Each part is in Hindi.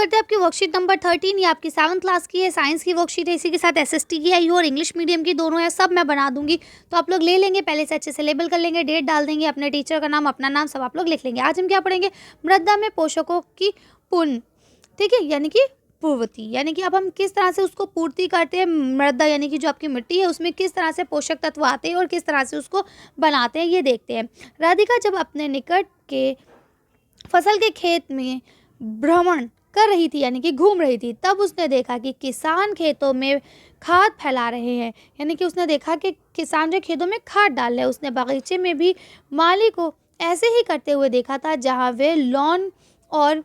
करते हैं आपकी वर्कशीट नंबर 13। ये आपकी 7th क्लास की है, साइंस की वर्कशीट है। इसी के साथ एसएसटी की आई और इंग्लिश मीडियम की दोनों है, सब मैं बना दूंगी। तो आप लोग ले लेंगे, पहले से अच्छे से लेबल कर लेंगे, डेट डाल देंगे, अपने टीचर का नाम, अपना नाम सब आप लोग लिख लेंगे। आज हम क्या पढ़ेंगे? मृदा में पोषकों की पूर्ण, ठीक है, यानी कि पूर्वती, यानी कि अब हम किस तरह से उसको पूर्ति करते हैं। मृदा यानी कि जो आपकी मिट्टी है उसमें किस तरह से पोषक तत्व आते हैं और किस तरह से उसको बनाते हैं, ये देखते हैं। राधिका जब अपने निकट के फसल के खेत में भ्रमण कर रही थी, यानी कि घूम रही थी, तब उसने देखा कि किसान खेतों में खाद फैला रहे हैं। यानी कि उसने देखा कि किसान जो खेतों में खाद डाल रहे हैं। उसने बगीचे में भी माली को ऐसे ही करते हुए देखा था, जहाँ वे लॉन और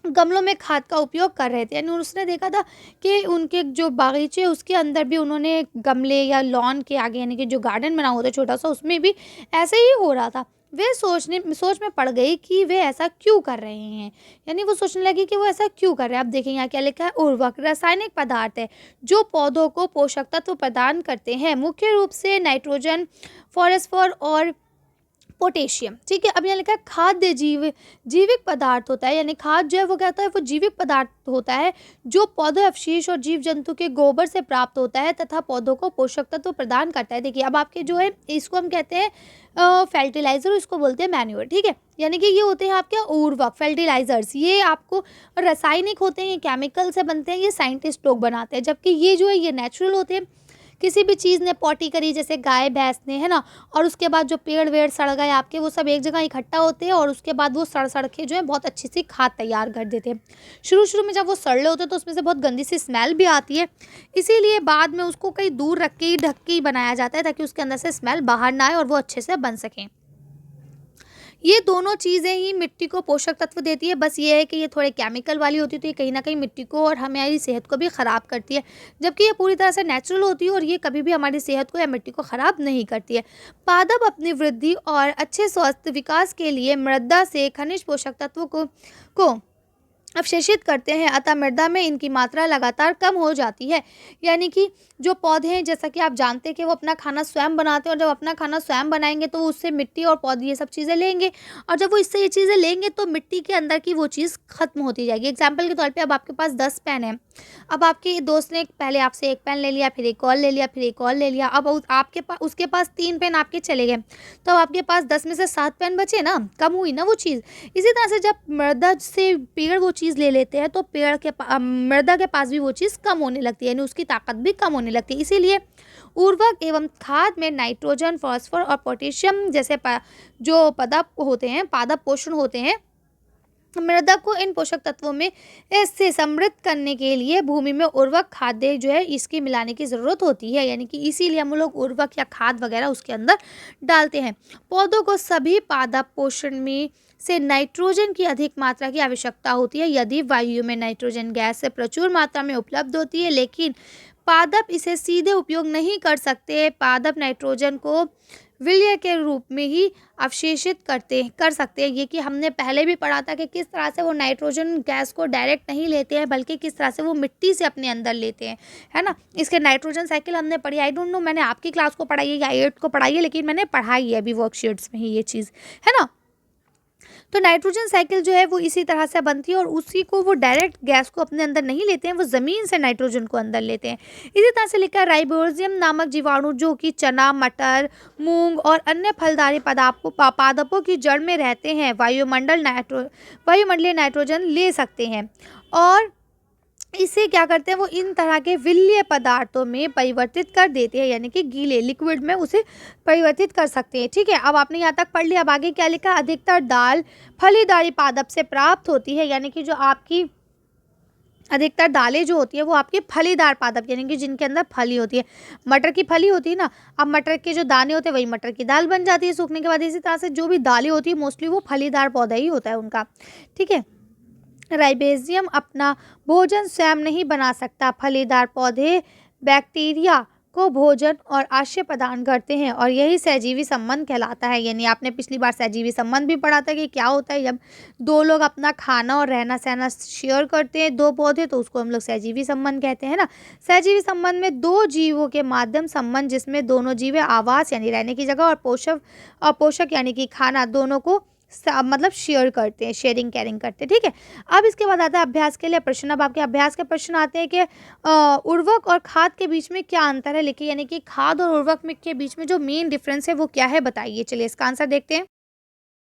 गमलों में खाद का उपयोग कर रहे थे। यानी उसने देखा था कि उनके जो बागीचे उसके अंदर भी उन्होंने गमले या लॉन के आगे, यानी कि जो गार्डन बना हुआ था छोटा सा, उसमें भी ऐसे ही हो रहा था। वे सोच में पड़ गई कि वे ऐसा क्यों कर रहे हैं। यानी वो सोचने लगी कि वो ऐसा क्यों कर रहे हैं। अब देखें यहाँ क्या लिखा है। उर्वरक रासायनिक पदार्थ है जो पौधों को पोषक तत्व प्रदान करते हैं, मुख्य रूप से नाइट्रोजन, फॉस्फोरस और पोटेशियम। ठीक है, अब यहाँ लिखा है खाद्य जीविक पदार्थ होता है। यानी खाद जो है वो क्या होता है, वो जीविक पदार्थ होता है जो पौधे अवशेष और जीव जंतु के गोबर से प्राप्त होता है तथा पौधों को पोषक तत्व प्रदान करता है। देखिए अब आपके जो है इसको हम कहते हैं फर्टिलाइजर, इसको बोलते हैं मैन्योर। ठीक है, यानी कि ये होते हैं आपके उर्वरक, फर्टिलाइजर्स। ये आपको रासायनिक होते हैं, ये केमिकल से बनते हैं, ये साइंटिस्ट लोग बनाते हैं। जबकि ये जो है ये नेचुरल होते हैं। किसी भी चीज़ ने पॉटी करी, जैसे गाय भैंस ने, है ना, और उसके बाद जो पेड़ वेड़ सड़ गए आपके, वो सब एक जगह इकट्ठा होते हैं और उसके बाद वो सड़ के जो है बहुत अच्छी सी खाद तैयार कर देते हैं। शुरू में जब वो सड़ रहे होते हैं तो उसमें से बहुत गंदी सी स्मेल भी आती है, इसीलिए बाद में उसको कहीं दूर रख के ही ढक के ही बनाया जाता है ताकि उसके अंदर से स्मेल बाहर ना आए और वो अच्छे से बन सकें। ये दोनों चीज़ें ही मिट्टी को पोषक तत्व देती है। बस ये है कि ये थोड़े केमिकल वाली होती है, तो ये कहीं ना कहीं मिट्टी को और हमारी सेहत को भी ख़राब करती है। जबकि ये पूरी तरह से नेचुरल होती है और ये कभी भी हमारी सेहत को या मिट्टी को ख़राब नहीं करती है। पादप अपनी वृद्धि और अच्छे स्वास्थ्य विकास के लिए मृदा से खनिज पोषक तत्वों को अवशेषित करते हैं, अतः मृदा में इनकी मात्रा लगातार कम हो जाती है। यानी कि जो पौधे हैं, जैसा कि आप जानते हैं कि वो अपना खाना स्वयं बनाते हैं, और जब अपना खाना स्वयं बनाएंगे तो उससे मिट्टी और पौधे ये सब चीज़ें लेंगे, और जब वो इससे ये चीज़ें लेंगे तो मिट्टी के अंदर की वो चीज़ खत्म होती जाएगी। एग्जाम्पल के तौर पर अब आपके पास 10 पेन है। अब आपके दोस्त ने पहले आपसे एक पेन ले लिया, फिर एक और ले लिया, फिर एक और ले लिया। अब आपके पास उसके पास 3 पेन आपके चले गए, तो अब आपके पास 10 में से 7 पेन बचे ना, कम हुई ना वो चीज़। इसी तरह से जब मृदा से पेड़ वो चीज़ ले लेते हैं तो मृदा के पास भी वो चीज़ कम होने लगती है, यानी उसकी ताकत भी कम होने लगती है। इसीलिए उर्वरक एवं खाद में नाइट्रोजन, फॉस्फोर और पोटेशियम जैसे जो पादप पोषण होते हैं, मृदा को इन पोषक तत्वों में इससे समृद्ध करने के लिए भूमि में उर्वरक खाद्य जो है इसकी मिलाने की ज़रूरत होती है। यानी कि इसीलिए हम लोग उर्वरक या खाद वगैरह उसके अंदर डालते हैं। पौधों को सभी पादप पोषण में से नाइट्रोजन की अधिक मात्रा की आवश्यकता होती है। यदि वायु में नाइट्रोजन गैस से प्रचुर मात्रा में उपलब्ध होती है, लेकिन पादप इसे सीधे उपयोग नहीं कर सकते। पादप नाइट्रोजन को विलय के रूप में ही अवशेषित कर सकते हैं। ये कि हमने पहले भी पढ़ा था कि किस तरह से वो नाइट्रोजन गैस को डायरेक्ट नहीं लेते हैं, बल्कि किस तरह से वो मिट्टी से अपने अंदर लेते हैं, है ना। इसके नाइट्रोजन साइकिल हमने पढ़ी। आई डोंट नो मैंने आपकी क्लास को पढ़ाई है या 8th को पढ़ाई है, लेकिन मैंने पढ़ाई है अभी वर्कशीट्स में ही ये चीज़, है ना। तो नाइट्रोजन साइकिल जो है वो इसी तरह से बनती है और उसी को वो डायरेक्ट गैस को अपने अंदर नहीं लेते हैं, वो ज़मीन से नाइट्रोजन को अंदर लेते हैं। इसी तरह से लिखा है राइबोसोम नामक जीवाणु जो कि चना, मटर, मूंग और अन्य फलदारी पादपों की जड़ में रहते हैं, वायुमंडलीय नाइट्रोजन ले सकते हैं और इसे क्या करते हैं, वो इन तरह के विलय पदार्थों में परिवर्तित कर देते हैं, यानी कि गीले लिक्विड में उसे परिवर्तित कर सकते हैं। ठीक है, अब आपने यहाँ तक पढ़ लिया। अब आगे क्या लिखा? अधिकतर दाल फलीदारी पादप से प्राप्त होती है। यानी कि जो आपकी अधिकतर दालें जो होती है वो आपके फलीदार पादप, यानी कि जिनके अंदर फली होती है। मटर की फली होती है ना, अब मटर के जो दाने होते हैं वही मटर की दाल बन जाती है सूखने के बाद। इसी तरह से जो भी दालें होती है मोस्टली वो फलीदार पौधा ही होता है उनका। ठीक है, राइबेजियम अपना भोजन स्वयं नहीं बना सकता। फलीदार पौधे बैक्टीरिया को भोजन और आश्रय प्रदान करते हैं और यही सहजीवी संबंध कहलाता है। यानी आपने पिछली बार सहजीवी संबंध भी पढ़ा था कि क्या होता है जब दो लोग अपना खाना और रहना सहना शेयर करते हैं, दो पौधे, तो उसको हम लोग सहजीवी संबंध कहते हैं ना। सहजीवी संबंध में दो जीवों के माध्यम संबंध जिसमें दोनों जीव आवास यानी रहने की जगह और पोषक यानी कि खाना दोनों को मतलब शेयर करते हैं, शेयरिंग केयरिंग करते हैं, ठीक है। अब इसके बाद आता है अभ्यास के लिए प्रश्न। अब आपके अभ्यास के प्रश्न आते हैं कि उर्वरक और खाद के बीच में क्या अंतर है, लिखिए। यानी कि खाद और उर्वरक में के बीच में जो मेन डिफरेंस है वो क्या है, बताइए। चलिए इसका आंसर देखते हैं।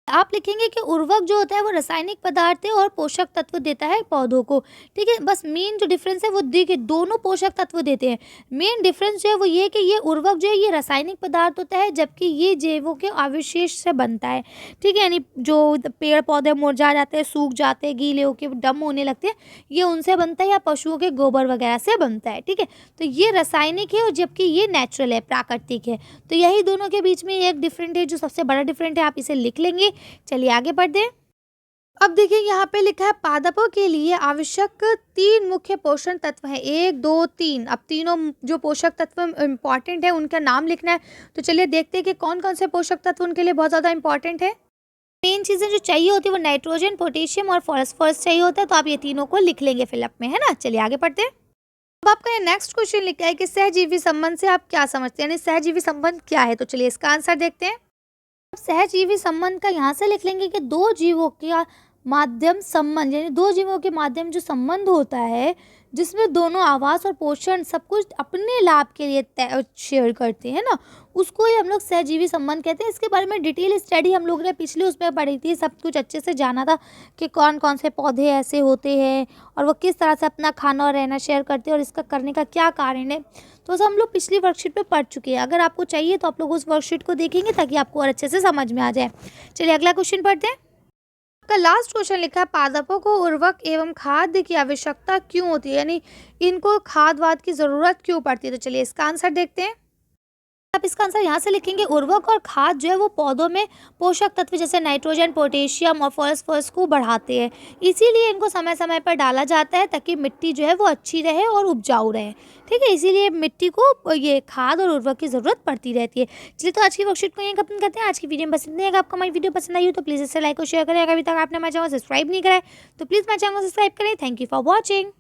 आप लिखेंगे कि उर्वरक जो होता है वो रासायनिक पदार्थ है और पोषक तत्व देता है पौधों को, ठीक है। बस मेन जो डिफरेंस है वो देखिए, दोनों पोषक तत्व देते हैं। मेन डिफरेंस जो है वो ये है कि ये उर्वरक जो है ये रासायनिक पदार्थ होता है, जबकि ये जैवों के अवशेष से बनता है, ठीक है। यानी जो पेड़ पौधे मुरझा जाते हैं, सूख जाते हैं, गीले होकर डम होने लगते हैं, ये उनसे बनता है, या पशुओं के गोबर वगैरह से बनता है, ठीक है। तो ये रासायनिक है और जबकि ये नेचुरल है, प्राकृतिक है। तो यही दोनों के बीच में एक डिफरेंट है, जो सबसे बड़ा डिफरेंट है, आप इसे लिख लेंगे। चलिए आगे बढ़ते हैं। अब देखिए यहाँ पे लिखा है पादपों के लिए आवश्यक 3 मुख्य पोषण तत्व हैं, 1 2 3। अब तीनों जो पोषक तत्व इम्पॉर्टेंट है उनका नाम लिखना है। तो चलिए देखते हैं कि कौन कौन से पोषक तत्व उनके लिए बहुत ज़्यादा इंपॉर्टेंट है। मेन चीज़ें जो चाहिए होती है वो नाइट्रोजन, पोटेशियम और फॉस्फोरस चाहिए होता है। तो आप ये तीनों को लिख लेंगे फिलअप में, है ना। चलिए आगे बढ़ते हैं। अब आपका ये नेक्स्ट क्वेश्चन लिखा है कि सहजीवी संबंध से आप क्या समझते हैं, यानी सहजीवी संबंध क्या है। तो चलिए इसका आंसर देखते हैं। सहजीवी संबंध का यहाँ से लिख लेंगे कि दो जीवों का माध्यम संबंध, यानी दो जीवों के माध्यम जो संबंध होता है, जिसमें दोनों आवास और पोषण सब कुछ अपने लाभ के लिए शेयर करते हैं ना, उसको ही हम लोग सहजीवी संबंध कहते हैं। इसके बारे में डिटेल स्टडी हम लोग ने पिछले उसमें पढ़ी थी, सब कुछ अच्छे से जाना था कि कौन कौन से पौधे ऐसे होते हैं और वो किस तरह से अपना खाना और रहना शेयर करते हैं और इसका करने का क्या कारण है। तो सब हम लोग पिछली वर्कशीट पे पढ़ चुके हैं। अगर आपको चाहिए तो आप लोग उस वर्कशीट को देखेंगे ताकि आपको और अच्छे से समझ में आ जाए। चलिए अगला क्वेश्चन पढ़ते हैं। आपका लास्ट क्वेश्चन लिखा है पादपों को उर्वरक एवं खाद की आवश्यकता क्यों होती है, यानी इनको खाद वाद की ज़रूरत क्यों पड़ती है। तो चलिए इसका आंसर देखते हैं। आप इसका आंसर यहाँ से लिखेंगे, उर्वरक और खाद जो है वो पौधों में पोषक तत्व जैसे नाइट्रोजन, पोटेशियम और फॉस्फोरस को बढ़ाते हैं। इसीलिए इनको समय समय पर डाला जाता है ताकि मिट्टी जो है वो अच्छी रहे और उपजाऊ रहे, ठीक है। इसीलिए मिट्टी को ये खाद और उर्वरक की ज़रूरत पड़ती रहती है। चलिए तो आज की वर्कशीट को यहीं खत्म करते हैं। आज की वीडियो में पसंद नहीं है, आपको हमारी वीडियो पसंद आई हो तो प्लीज़ इसे लाइक और शेयर करें। अगर अभी तक आपने हमारे चैनल सब्सक्राइब नहीं करा है तो प्लीज़ हमारे चैनल को सब्सक्राइब करें। Thank you for watching.